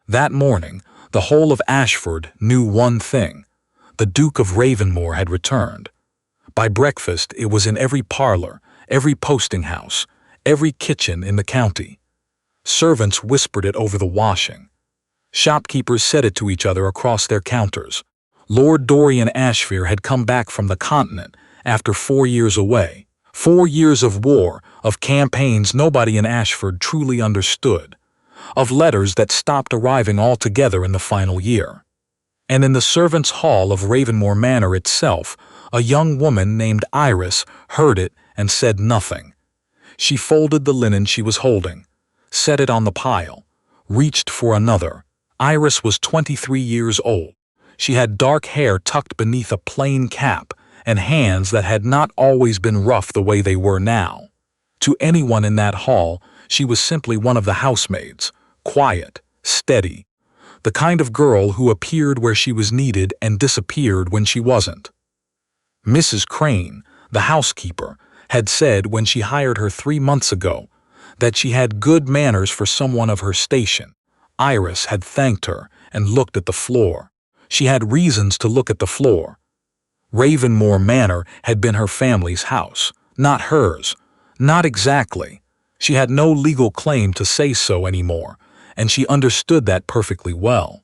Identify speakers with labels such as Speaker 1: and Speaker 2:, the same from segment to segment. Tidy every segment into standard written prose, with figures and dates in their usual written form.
Speaker 1: That morning, the whole of Ashford knew one thing. The Duke of Ravenmoor had returned. By breakfast, it was in every parlor, every posting house, every kitchen in the county. Servants whispered it over the washing. Shopkeepers said it to each other across their counters. Lord Dorian Ashford had come back from the continent after 4 years away. 4 years of war, of campaigns nobody in Ashford truly understood, of letters that stopped arriving altogether in the final year. And in the servants' hall of Ravenmoor Manor itself, a young woman named Iris heard it and said nothing. She folded the linen she was holding, set it on the pile, reached for another. Iris was 23 years old. She had dark hair tucked beneath a plain cap and hands that had not always been rough the way they were now. To anyone in that hall, she was simply one of the housemaids, quiet, steady, the kind of girl who appeared where she was needed and disappeared when she wasn't. Mrs. Crane, the housekeeper, had said when she hired her 3 months ago that she had good manners for someone of her station. Iris had thanked her and looked at the floor. She had reasons to look at the floor. Ravenmoor Manor had been her family's house, not hers. Not exactly. She had no legal claim to say so anymore, and she understood that perfectly well.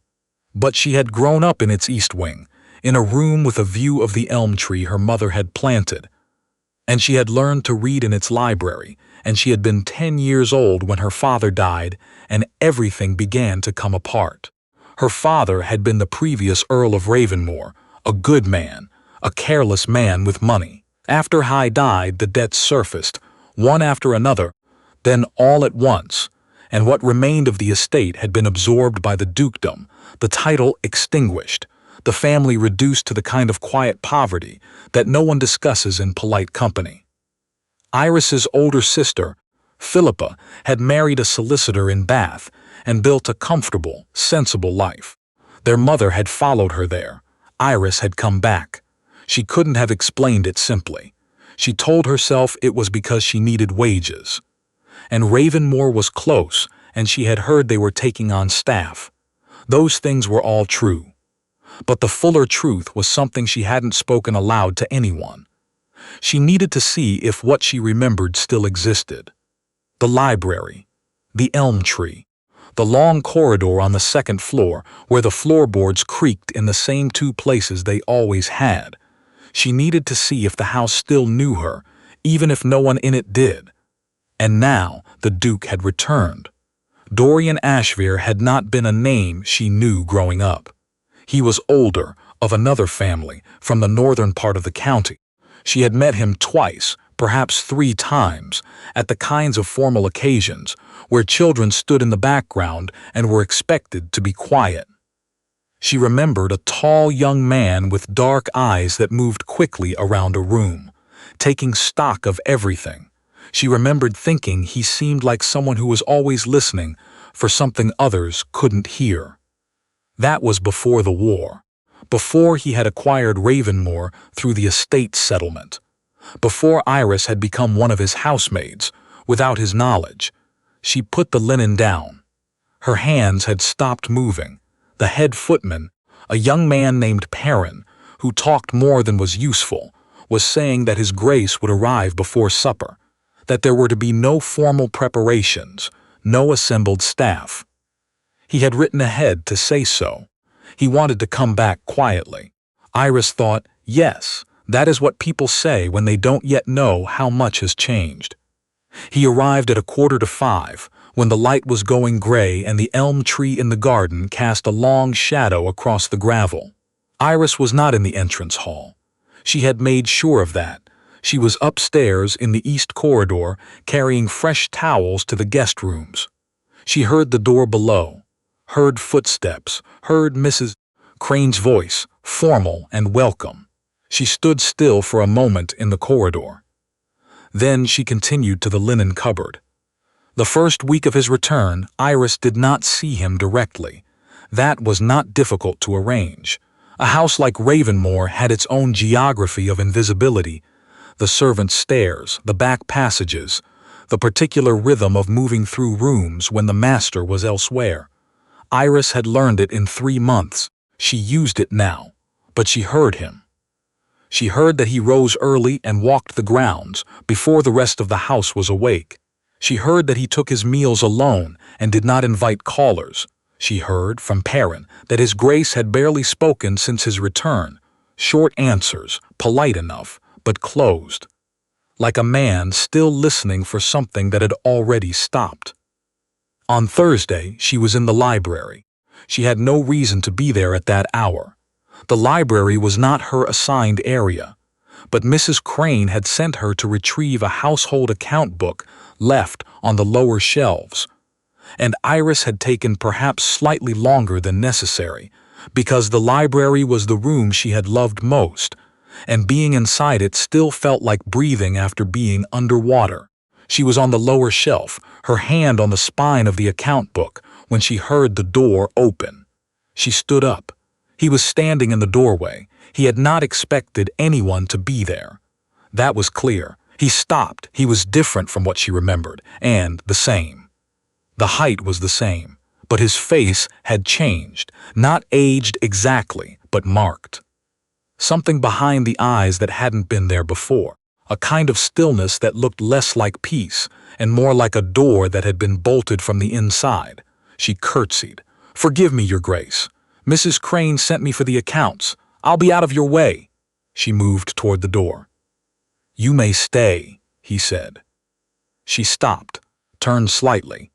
Speaker 1: But she had grown up in its east wing, in a room with a view of the elm tree her mother had planted. And she had learned to read in its library, and she had been 10 years old when her father died, and everything began to come apart. Her father had been the previous Earl of Ravenmoor, a good man, a careless man with money. After High died, the debts surfaced, one after another, then all at once, and what remained of the estate had been absorbed by the dukedom, the title extinguished, the family reduced to the kind of quiet poverty that no one discusses in polite company. Iris's older sister, Philippa, had married a solicitor in Bath and built a comfortable, sensible life. Their mother had followed her there. Iris had come back. She couldn't have explained it simply. She told herself it was because she needed wages. And Ravenmoor was close, and she had heard they were taking on staff. Those things were all true. But the fuller truth was something she hadn't spoken aloud to anyone. She needed to see if what she remembered still existed. The library, the elm tree, the long corridor on the second floor where the floorboards creaked in the same 2 places they always had. She needed to see if the house still knew her, even if no one in it did. And now the Duke had returned. Dorian Ashford had not been a name she knew growing up. He was older, of another family, from the northern part of the county. She had met him twice, perhaps 3 times, at the kinds of formal occasions where children stood in the background and were expected to be quiet. She remembered a tall young man with dark eyes that moved quickly around a room, taking stock of everything. She remembered thinking he seemed like someone who was always listening for something others couldn't hear. That was before the war, before he had acquired Ravenmoor through the estate settlement, before Iris had become one of his housemaids, without his knowledge. She put the linen down. Her hands had stopped moving. The head footman, a young man named Perrin, who talked more than was useful, was saying that His Grace would arrive before supper, that there were to be no formal preparations, no assembled staff. He had written ahead to say so. He wanted to come back quietly. Iris thought, yes, that is what people say when they don't yet know how much has changed. He arrived at 4:45, when the light was going gray and the elm tree in the garden cast a long shadow across the gravel. Iris was not in the entrance hall. She had made sure of that. She was upstairs in the east corridor, carrying fresh towels to the guest rooms. She heard the door below, heard footsteps, heard Mrs. Crane's voice, formal and welcome. She stood still for a moment in the corridor. Then she continued to the linen cupboard. The first week of his return, Iris did not see him directly. That was not difficult to arrange. A house like Ravenmoor had its own geography of invisibility, the servants' stairs, the back passages, the particular rhythm of moving through rooms when the master was elsewhere. Iris had learned it in 3 months. She used it now. But she heard him. She heard that he rose early and walked the grounds before the rest of the house was awake. She heard that he took his meals alone and did not invite callers. She heard from Perrin that his Grace had barely spoken since his return. Short answers, polite enough, but closed. Like a man still listening for something that had already stopped. On Thursday, she was in the library. She had no reason to be there at that hour. The library was not her assigned area, but Mrs. Crane had sent her to retrieve a household account book left on the lower shelves. And Iris had taken perhaps slightly longer than necessary, because the library was the room she had loved most, and being inside it still felt like breathing after being underwater. She was on the lower shelf, her hand on the spine of the account book, when she heard the door open. She stood up. He was standing in the doorway. He had not expected anyone to be there. That was clear. He stopped. He was different from what she remembered, and the same. The height was the same, but his face had changed, not aged exactly, but marked. Something behind the eyes that hadn't been there before, a kind of stillness that looked less like peace and more like a door that had been bolted from the inside. She curtsied. "Forgive me, Your Grace. Mrs. Crane sent me for the accounts. I'll be out of your way." She moved toward the door. "You may stay," he said. She stopped, turned slightly.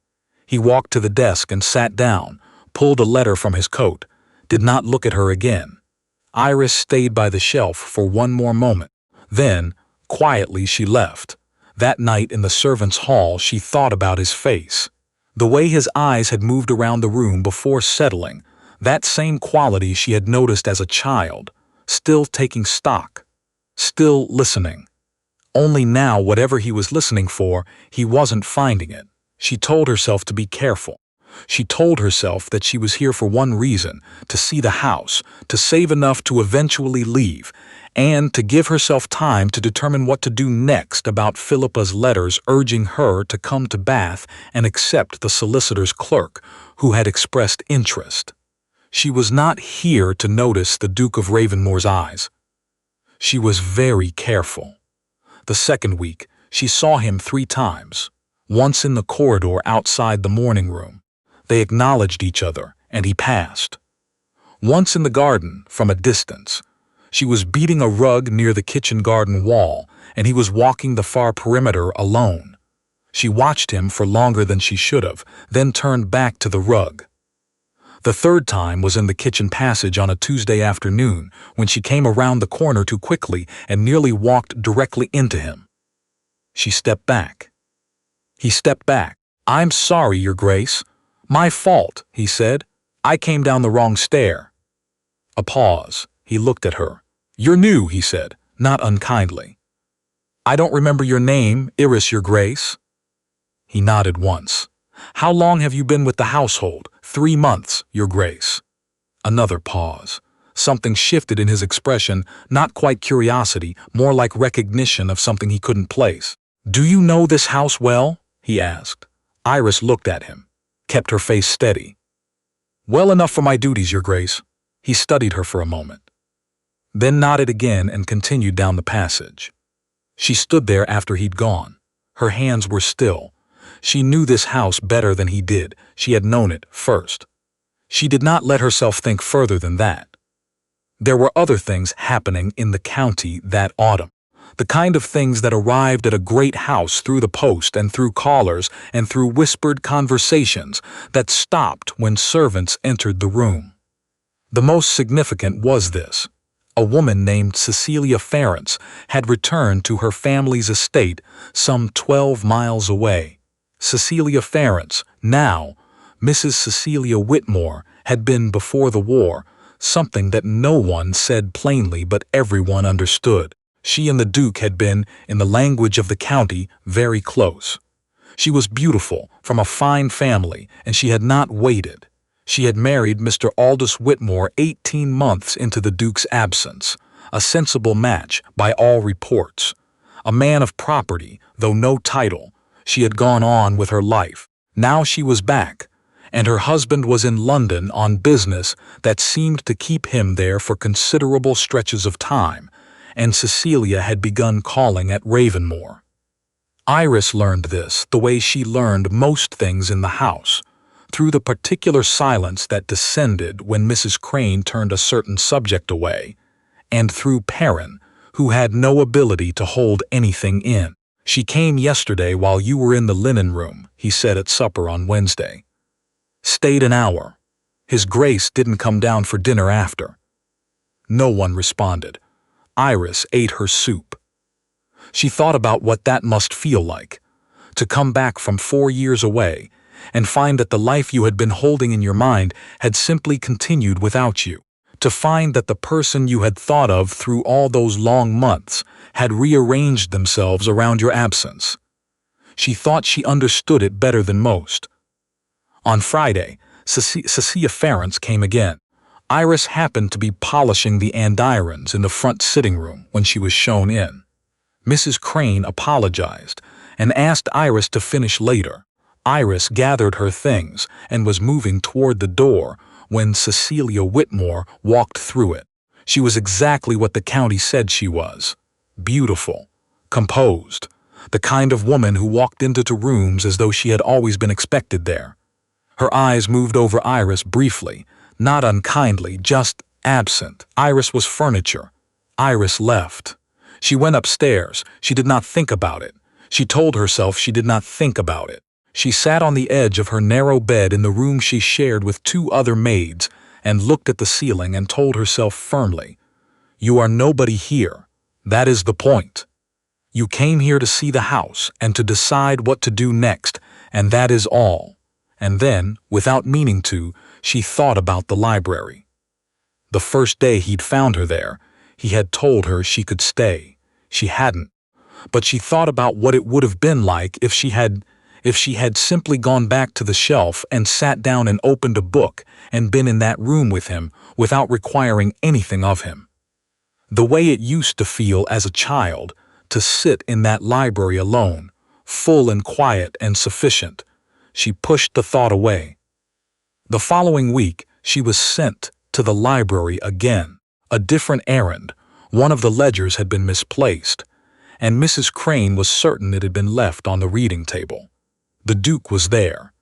Speaker 1: He walked to the desk and sat down, pulled a letter from his coat, did not look at her again. Iris stayed by the shelf for one more moment. Then, quietly, she left. That night in the servants' hall, she thought about his face. The way his eyes had moved around the room before settling, that same quality she had noticed as a child, still taking stock, still listening. Only now, whatever he was listening for, he wasn't finding it. She told herself to be careful. She told herself that she was here for one reason, to see the house, to save enough to eventually leave, and to give herself time to determine what to do next about Philippa's letters urging her to come to Bath and accept the solicitor's clerk, who had expressed interest. She was not here to notice the Duke of Ravenmoor's eyes. She was very careful. The second week, she saw him 3 times, once in the corridor outside the morning room. They acknowledged each other, and he passed. Once in the garden, from a distance. She was beating a rug near the kitchen garden wall, and he was walking the far perimeter alone. She watched him for longer than she should have, then turned back to the rug. The third time was in the kitchen passage on a Tuesday afternoon, when she came around the corner too quickly and nearly walked directly into him. She stepped back. He stepped back. "I'm sorry, Your Grace. My fault," he said. "I came down the wrong stair." A pause. He looked at her. "You're new," he said, not unkindly. "I don't remember your name, Iris, Your Grace." He nodded once. "How long have you been with the household?" 3 months, Your Grace." Another pause. Something shifted in his expression, not quite curiosity, more like recognition of something he couldn't place. "Do you know this house well?" he asked. Iris looked at him, kept her face steady. "Well enough for my duties, Your Grace." He studied her for a moment, then nodded again and continued down the passage. She stood there after he'd gone. Her hands were still. She knew this house better than he did. She had known it first. She did not let herself think further than that. There were other things happening in the county that autumn. The kind of things that arrived at a great house through the post and through callers and through whispered conversations that stopped when servants entered the room. The most significant was this. A woman named Cecilia Ferrance had returned to her family's estate some 12 miles away. Cecilia Ferrance, now Mrs. Cecilia Whitmore, had been before the war, something that no one said plainly but everyone understood. She and the Duke had been, in the language of the county, very close. She was beautiful, from a fine family, and she had not waited. She had married Mr. Aldous Whitmore 18 months into the Duke's absence, a sensible match by all reports. A man of property, though no title, she had gone on with her life. Now she was back, and her husband was in London on business that seemed to keep him there for considerable stretches of time, and Cecilia had begun calling at Ravenmoor. Iris learned this the way she learned most things in the house, through the particular silence that descended when Mrs. Crane turned a certain subject away, and through Perrin, who had no ability to hold anything in. "She came yesterday while you were in the linen room," he said at supper on Wednesday. "Stayed an hour. His Grace didn't come down for dinner after." No one responded. Iris ate her soup. She thought about what that must feel like, to come back from 4 years away and find that the life you had been holding in your mind had simply continued without you, to find that the person you had thought of through all those long months had rearranged themselves around your absence. She thought she understood it better than most. On Friday, Cecilia Ferrance came again. Iris happened to be polishing the andirons in the front sitting room when she was shown in. Mrs. Crane apologized and asked Iris to finish later. Iris gathered her things and was moving toward the door when Cecilia Whitmore walked through it. She was exactly what the county said she was: beautiful, composed, the kind of woman who walked into rooms as though she had always been expected there. Her eyes moved over Iris briefly, not unkindly, just absent. Iris was furniture. Iris left. She went upstairs. She did not think about it. She told herself she did not think about it. She sat on the edge of her narrow bed in the room she shared with 2 other maids and looked at the ceiling and told herself firmly, "You are nobody here. That is the point. You came here to see the house and to decide what to do next, and that is all." And then, without meaning to, she thought about the library. The first day he'd found her there, he had told her she could stay. She hadn't. But she thought about what it would have been like if she had simply gone back to the shelf and sat down and opened a book and been in that room with him without requiring anything of him. The way it used to feel as a child to sit in that library alone, full and quiet and sufficient. She pushed the thought away. The following week, she was sent to the library again. A different errand. One of the ledgers had been misplaced, and Mrs. Crane was certain it had been left on the reading table. The Duke was there.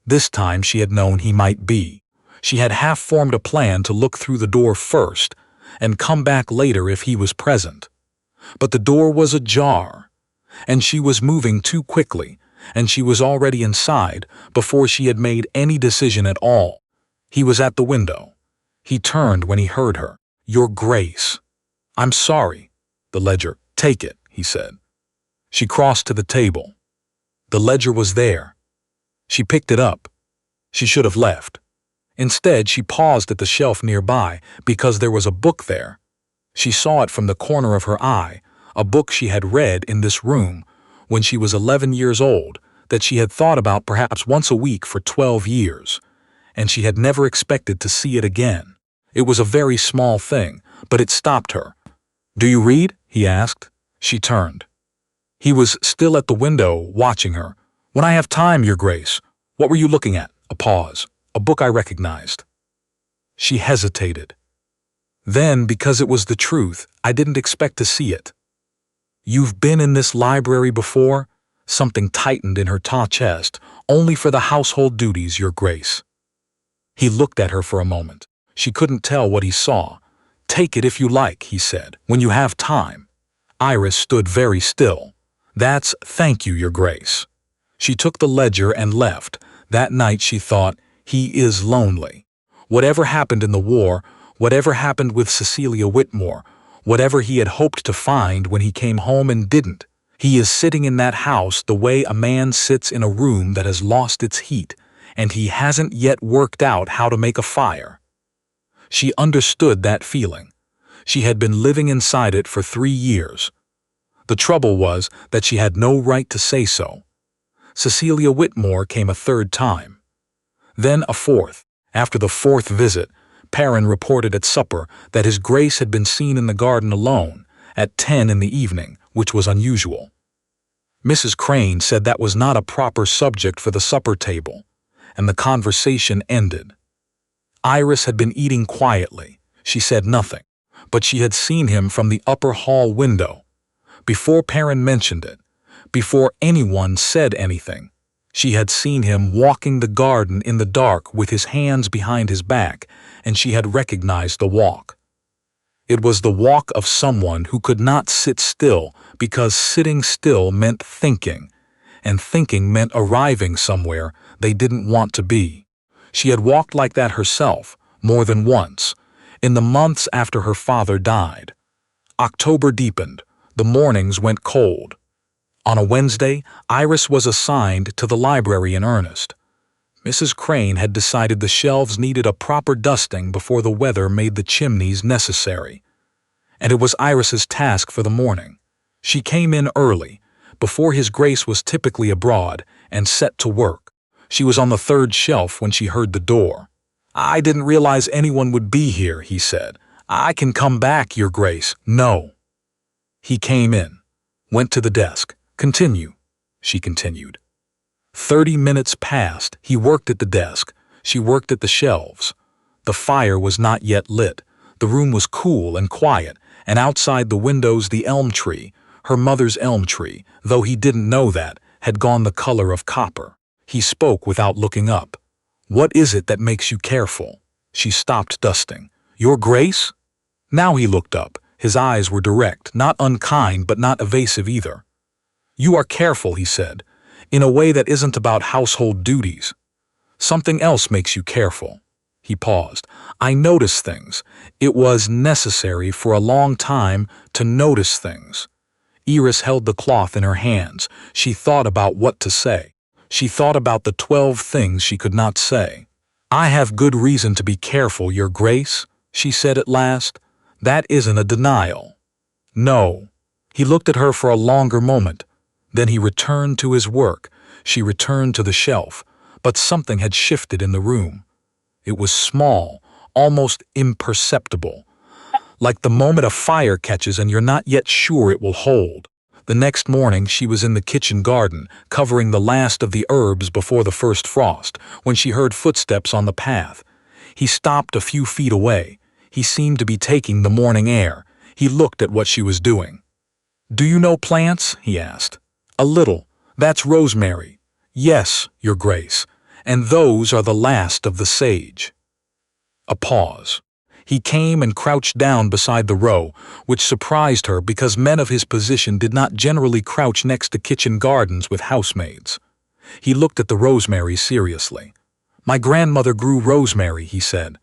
Speaker 1: This time she had known he might be. She had half-formed a plan to look through the door first and come back later if he was present. But the door was ajar, and she was moving too quickly, and she was already inside before she had made any decision at all. He was at the window. He turned when he heard her. "Your Grace." "I'm sorry." The ledger. "Take it," he said. She crossed to the table. The ledger was there. She picked it up. She should have left. Instead, she paused at the shelf nearby because there was a book there. She saw it from the corner of her eye, a book she had read in this room when she was 11 years old, that she had thought about perhaps once a week for 12 years, and she had never expected to see it again. It was a very small thing, but it stopped her. "Do you read?" he asked. She turned. He was still at the window, watching her. "When I have time, Your Grace." "What were you looking at?" A pause. "A book I recognized." She hesitated. "Then, because it was the truth, I didn't expect to see it." "You've been in this library before?" Something tightened in her taut chest. "Only for the household duties, Your Grace." He looked at her for a moment. She couldn't tell what he saw. "Take it if you like," he said, "when you have time." Iris stood very still. "That's thank you, Your Grace." She took the ledger and left. That night she thought, he is lonely. Whatever happened in the war, whatever happened with Cecilia Whitmore, whatever he had hoped to find when he came home and didn't, he is sitting in that house the way a man sits in a room that has lost its heat, and he hasn't yet worked out how to make a fire. She understood that feeling. She had been living inside it for 3 years. The trouble was that she had no right to say so. Cecilia Whitmore came a 3rd time. Then a 4th. After the 4th visit, Perrin reported at supper that His Grace had been seen in the garden alone at 10 in the evening, which was unusual. Mrs. Crane said that was not a proper subject for the supper table, and the conversation ended. Iris had been eating quietly. She said nothing, but she had seen him from the upper hall window. Before Perrin mentioned it, before anyone said anything, she had seen him walking the garden in the dark with his hands behind his back, and she had recognized the walk. It was the walk of someone who could not sit still because sitting still meant thinking, and thinking meant arriving somewhere they didn't want to be. She had walked like that herself, more than once, in the months after her father died. October deepened. The mornings went cold. On a Wednesday, Iris was assigned to the library in earnest. Mrs. Crane had decided the shelves needed a proper dusting before the weather made the chimneys necessary. And it was Iris's task for the morning. She came in early, before His Grace was typically abroad, and set to work. She was on the third shelf when she heard the door. "I didn't realize anyone would be here," he said. "I can come back, Your Grace." "No." He came in, went to the desk. "Continue," she continued. 30 minutes passed. He worked at the desk. She worked at the shelves. The fire was not yet lit. The room was cool and quiet, and outside the windows the elm tree, her mother's elm tree, though he didn't know that, had gone the color of copper. He spoke without looking up. "What is it that makes you careful?" She stopped dusting. "Your Grace?" Now he looked up. His eyes were direct, not unkind but not evasive either. "You are careful," he said, "in a way that isn't about household duties. Something else makes you careful." He paused. "I notice things. It was necessary for a long time to notice things." Iris held the cloth in her hands. She thought about what to say. She thought about the 12 things she could not say. "I have good reason to be careful, Your Grace," she said at last. "That isn't a denial." "No." He looked at her for a longer moment. Then he returned to his work. She returned to the shelf, but something had shifted in the room. It was small, almost imperceptible, like the moment a fire catches and you're not yet sure it will hold. The next morning she was in the kitchen garden, covering the last of the herbs before the first frost, when she heard footsteps on the path. He stopped a few feet away. He seemed to be taking the morning air. He looked at what she was doing. "Do you know plants?" he asked. "A little. That's rosemary." "Yes, Your Grace. And those are the last of the sage." A pause. He came and crouched down beside the row, which surprised her because men of his position did not generally crouch next to kitchen gardens with housemaids. He looked at the rosemary seriously. "My grandmother grew rosemary," he said.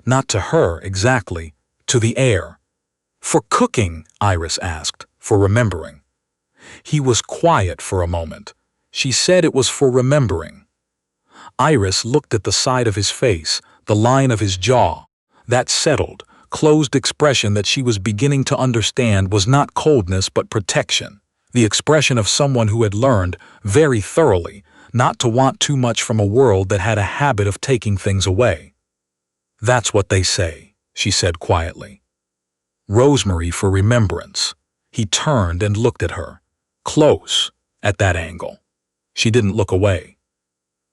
Speaker 1: "Not to her, exactly. To the air." "For cooking?" Iris asked. "For remembering." He was quiet for a moment. She said it was for remembering. Iris looked at the side of his face, the line of his jaw. That settled, closed expression that she was beginning to understand was not coldness but protection. The expression of someone who had learned, very thoroughly, not to want too much from a world that had a habit of taking things away. "That's what they say," she said quietly. "Rosemary for remembrance." He turned and looked at her. Close, at that angle. She didn't look away.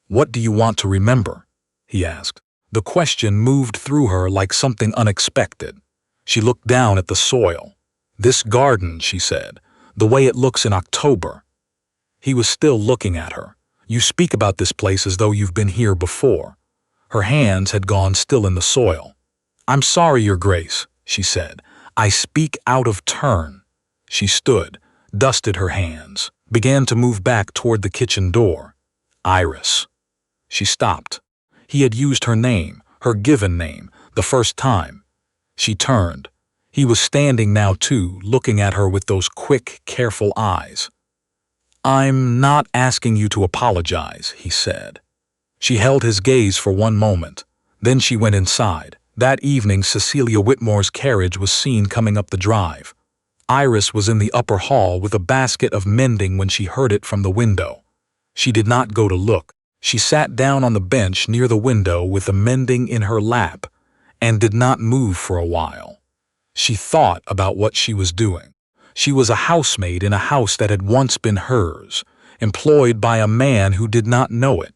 Speaker 1: "What do you want to remember?" he asked. The question moved through her like something unexpected. She looked down at the soil. "This garden," she said, "the way it looks in October." He was still looking at her. "You speak about this place as though you've been here before." Her hands had gone still in the soil. "I'm sorry, Your Grace," she said. "I speak out of turn." She stood, dusted her hands, began to move back toward the kitchen door. "Iris." She stopped. He had used her name, her given name, the first time. She turned. He was standing now too, looking at her with those quick, careful eyes. "I'm not asking you to apologize," he said. She held his gaze for one moment. Then she went inside. That evening Cecilia Whitmore's carriage was seen coming up the drive. Iris was in the upper hall with a basket of mending when she heard it from the window. She did not go to look. She sat down on the bench near the window with the mending in her lap and did not move for a while. She thought about what she was doing. She was a housemaid in a house that had once been hers, employed by a man who did not know it,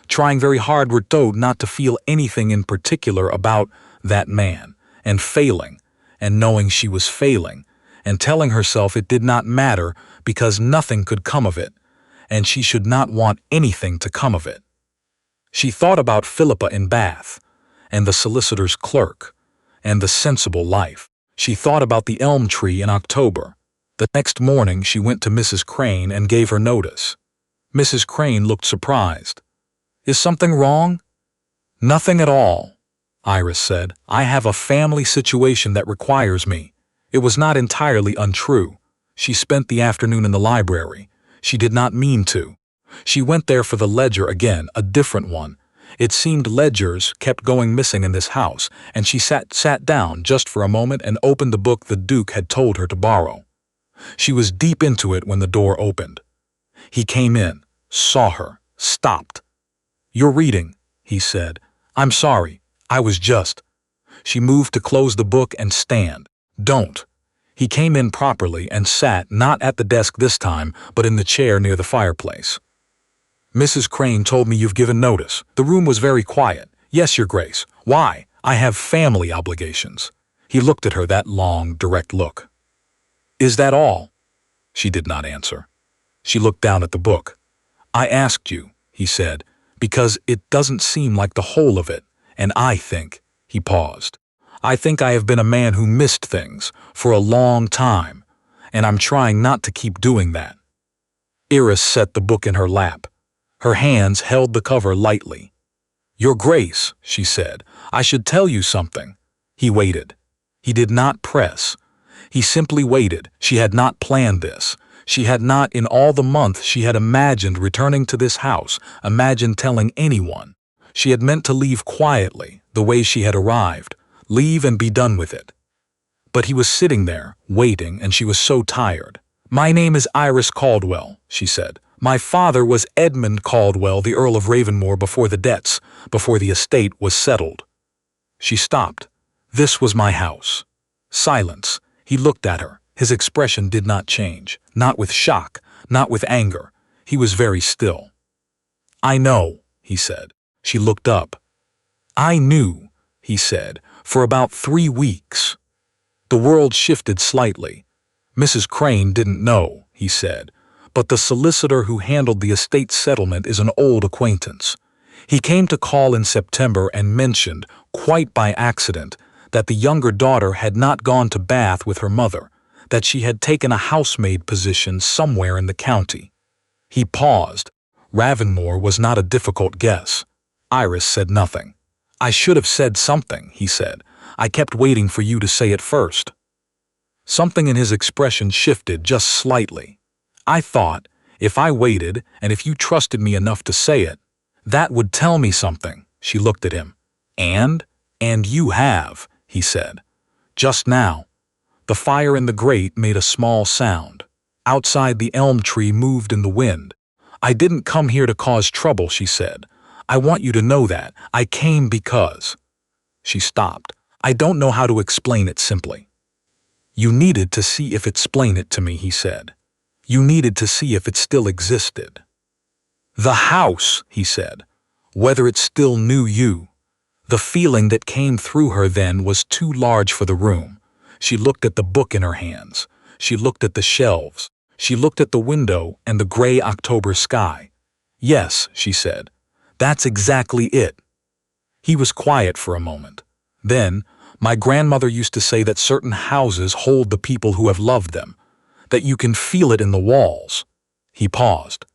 Speaker 1: trying very hard not to feel anything in particular about that man, and failing, and knowing she was failing, and telling herself it did not matter because nothing could come of it, and she should not want anything to come of it. She thought about Philippa in Bath, and the solicitor's clerk, and the sensible life. She thought about the elm tree in October. The next morning she went to Mrs. Crane and gave her notice. Mrs. Crane looked surprised. "Is something wrong?" "Nothing at all," Iris said. "I have a family situation that requires me." It was not entirely untrue. She spent the afternoon in the library. She did not mean to. She went there for the ledger again, a different one. It seemed ledgers kept going missing in this house, and she sat down just for a moment and opened the book the Duke had told her to borrow. She was deep into it when the door opened. He came in, saw her, stopped. "You're reading," he said. "I'm sorry. I was just—" She moved to close the book and stand. "Don't." He came in properly and sat not at the desk this time, but in the chair near the fireplace. "Mrs. Crane told me you've given notice. The room was very quiet." "Yes, Your Grace." "Why?" "I have family obligations." He looked at her, that long, direct look. "Is that all?" She did not answer. She looked down at the book. "I asked you," he said, "because it doesn't seem like the whole of it, and I think—" He paused. "I think I have been a man who missed things for a long time, and I'm trying not to keep doing that." Iris set the book in her lap. Her hands held the cover lightly. "Your Grace," she said, "I should tell you something." He waited. He did not press. He simply waited. She had not planned this. She had not, in all the month she had imagined returning to this house, imagined telling anyone. She had meant to leave quietly, the way she had arrived, leave and be done with it. But he was sitting there, waiting, and she was so tired. "My name is Iris Caldwell," she said. "My father was Edmund Caldwell, the Earl of Ravenmoor, before the estate was settled." She stopped. "This was my house." Silence. He looked at her. His expression did not change, not with shock, not with anger. He was very still. "I know," he said. She looked up. "I knew," he said, "for about 3 weeks." The world shifted slightly. "Mrs. Crane didn't know," he said, "but the solicitor who handled the estate settlement is an old acquaintance. He came to call in September and mentioned, quite by accident, that the younger daughter had not gone to Bath with her mother, that she had taken a housemaid position somewhere in the county." He paused. Ravenmoor was not a difficult guess. Iris said nothing. "I should have said something," he said. "I kept waiting for you to say it first." Something in his expression shifted just slightly. "I thought, if I waited, and if you trusted me enough to say it, that would tell me something." She looked at him. And you have," he said. "Just now." The fire in the grate made a small sound. Outside, the elm tree moved in the wind. "I didn't come here to cause trouble," she said. "I want you to know that. I came because—" She stopped. "I don't know how to explain it simply." "You needed to see if explain it to me," he said. "You needed to see if it still existed." "The house," he said. "Whether it still knew you." The feeling that came through her then was too large for the room. She looked at the book in her hands. She looked at the shelves. She looked at the window and the gray October sky. "Yes," she said. "That's exactly it." He was quiet for a moment. Then, "My grandmother used to say that certain houses hold the people who have loved them, that you can feel it in the walls." He paused.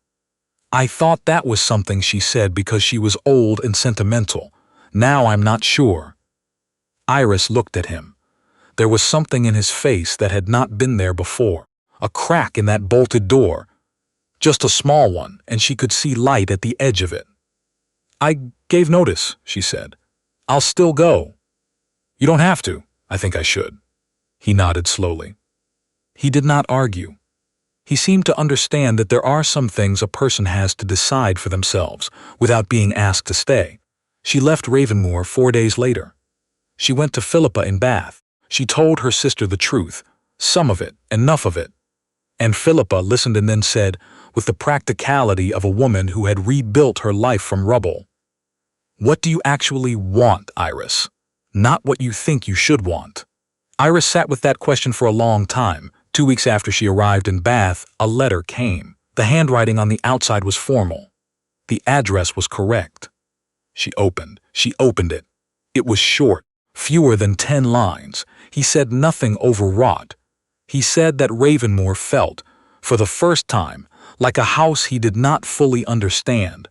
Speaker 1: "I thought that was something she said because she was old and sentimental. Now I'm not sure." Iris looked at him. There was something in his face that had not been there before. A crack in that bolted door. Just a small one, and she could see light at the edge of it. "I gave notice," she said. "I'll still go." "You don't have to." "I think I should." He nodded slowly. He did not argue. He seemed to understand that there are some things a person has to decide for themselves, without being asked to stay. She left Ravenmoor 4 days later. She went to Philippa in Bath. She told her sister the truth, some of it, enough of it. And Philippa listened and then said, with the practicality of a woman who had rebuilt her life from rubble. "What do you actually want, Iris? Not what you think you should want." Iris sat with that question for a long time. 2 weeks after she arrived in Bath, a letter came. The handwriting on the outside was formal. The address was correct. She opened it. It was short, fewer than 10 lines. He said nothing overwrought. He said that Ravenmoor felt, for the first time, like a house he did not fully understand,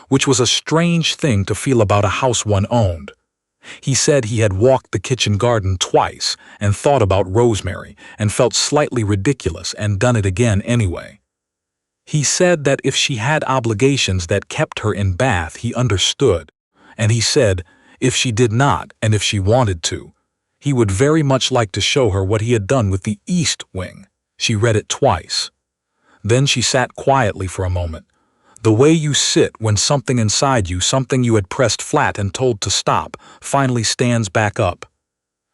Speaker 1: which was a strange thing to feel about a house one owned. He said he had walked the kitchen garden twice and thought about Rosemary and felt slightly ridiculous and done it again anyway. He said that if she had obligations that kept her in Bath, he understood. And he said, if she did not and if she wanted to, he would very much like to show her what he had done with the East Wing. She read it twice. Then she sat quietly for a moment. The way you sit when something inside you, something you had pressed flat and told to stop, finally stands back up.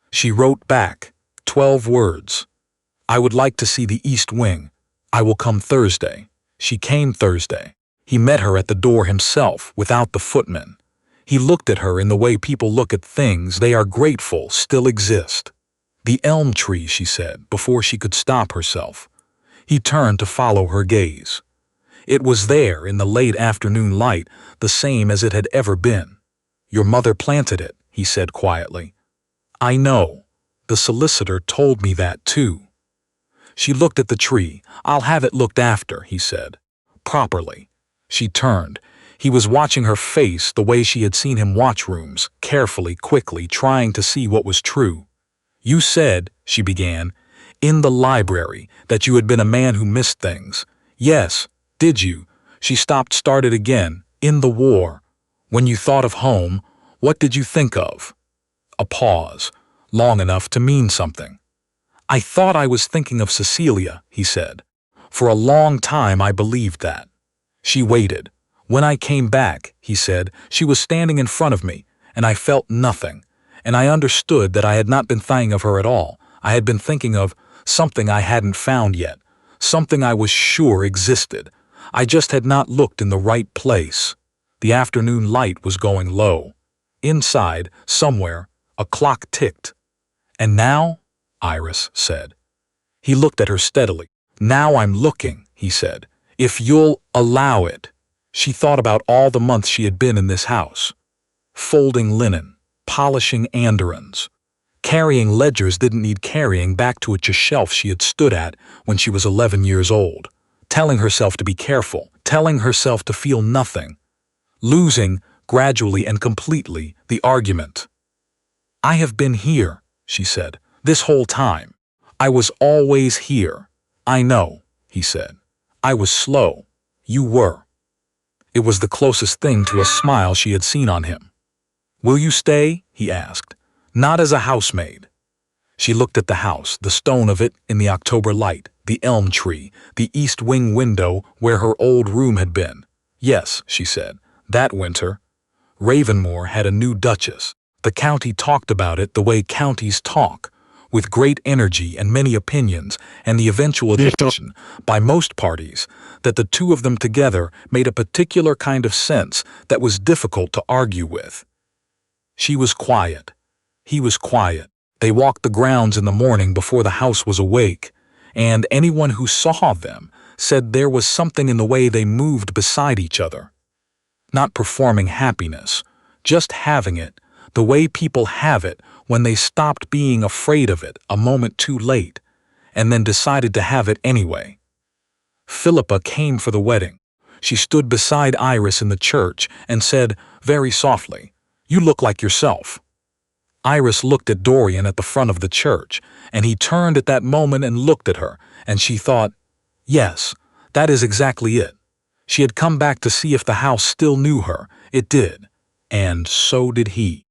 Speaker 1: She wrote back, 12 words. "I would like to see the East Wing. I will come Thursday." She came Thursday. He met her at the door himself, without the footman. He looked at her in the way people look at things they are grateful still exist. "The elm tree," she said, before she could stop herself. He turned to follow her gaze. It was there in the late afternoon light, the same as it had ever been. "Your mother planted it," he said quietly. "I know. The solicitor told me that too." She looked at the tree. "I'll have it looked after," he said. "Properly." She turned. He was watching her face the way she had seen him watch rooms, carefully, quickly, trying to see what was true. "You said," she began, "in the library, that you had been a man who missed things." "Yes. Did you?" She started again. "In the war. When you thought of home, what did you think of?" A pause, long enough to mean something. "I thought I was thinking of Cecilia," he said. "For a long time I believed that." She waited. "When I came back," he said, "she was standing in front of me, and I felt nothing. And I understood that I had not been thinking of her at all. I had been thinking of something I hadn't found yet, something I was sure existed. I just had not looked in the right place." The afternoon light was going low. Inside, somewhere, a clock ticked. "And now?" Iris said. He looked at her steadily. "Now I'm looking," he said. "If you'll allow it." She thought about all the months she had been in this house. Folding linen, polishing andirons. Carrying ledgers didn't need carrying back to a shelf she had stood at when she was 11 years old. Telling herself to be careful, telling herself to feel nothing. Losing, gradually and completely, the argument. "I have been here," she said, "this whole time. I was always here." "I know," he said. "I was slow. You were." It was the closest thing to a smile she had seen on him. "Will you stay?" he asked. "Not as a housemaid." She looked at the house, the stone of it in the October light, the elm tree, the east wing window where her old room had been. "Yes," she said, "that winter. Ravenmoor had a new duchess. The county talked about it the way counties talk, with great energy and many opinions, and the eventual decision, by most parties, that the two of them together made a particular kind of sense that was difficult to argue with." She was quiet. He was quiet. They walked the grounds in the morning before the house was awake, and anyone who saw them said there was something in the way they moved beside each other. Not performing happiness, just having it, the way people have it when they stopped being afraid of it a moment too late, and then decided to have it anyway. Philippa came for the wedding. She stood beside Iris in the church and said, very softly, "You look like yourself." Iris looked at Dorian at the front of the church, and he turned at that moment and looked at her, and she thought, yes, that is exactly it. She had come back to see if the house still knew her. It did, and so did he.